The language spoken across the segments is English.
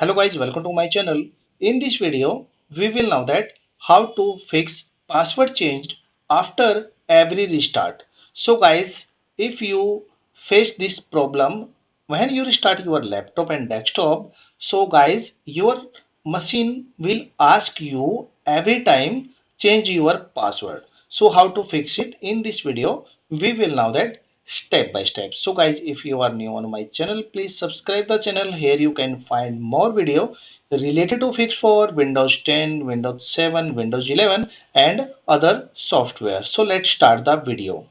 Hello guys, welcome to my channel. In this video, we will know that how to fix password changed after every restart. So guys, if you face this problem when you restart your laptop and desktop, so guys, your machine will ask you every time change your password. So how to fix it in this video, we will know that step by step. So guys, if you are new on my channel, please subscribe the channel. Here you can find more video related to fix for Windows 10, Windows 7, Windows 11 and other software. So let's start the video.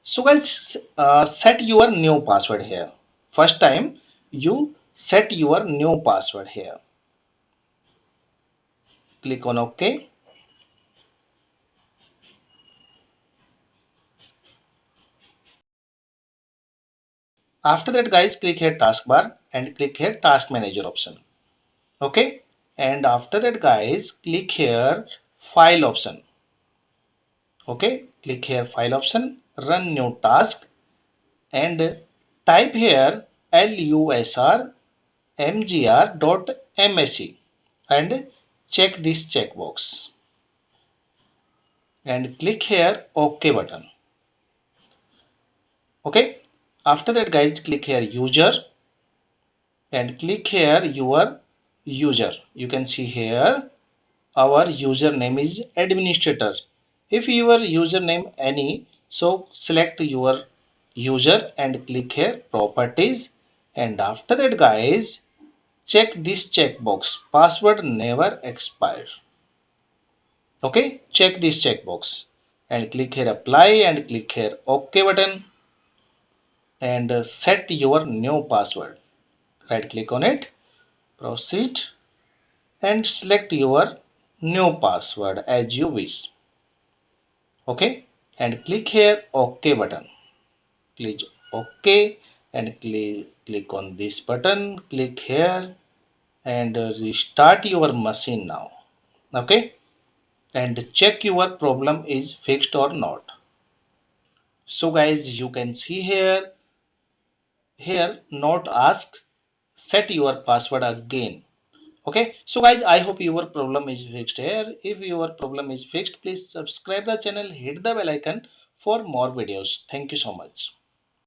So guys, set your new password here. First time you set your new password here. Click on OK. After that guys, click here taskbar and click here task manager option. Okay, and after that guys, click here file option. Okay, click here file option, run new task and type here lusr.mgr.msc and check this checkbox and click here OK button. Okay, after that guys, click here user and click here your user. You can see here our username is administrator. If your username any, so select your user and click here properties, and after that guys, check this checkbox password never expired. Okay, check this checkbox and click here apply and click here OK button and set your new password. Right click on it, proceed and select your new password as you wish. Okay, and click here OK button. Click OK and click on this button. Click here and restart your machine now. Okay, and check your problem is fixed or not. So guys, you can see here not ask, set your password again. Okay, so guys, I hope your problem is fixed here. If your problem is fixed, please subscribe the channel, hit the bell icon for more videos. Thank you so much.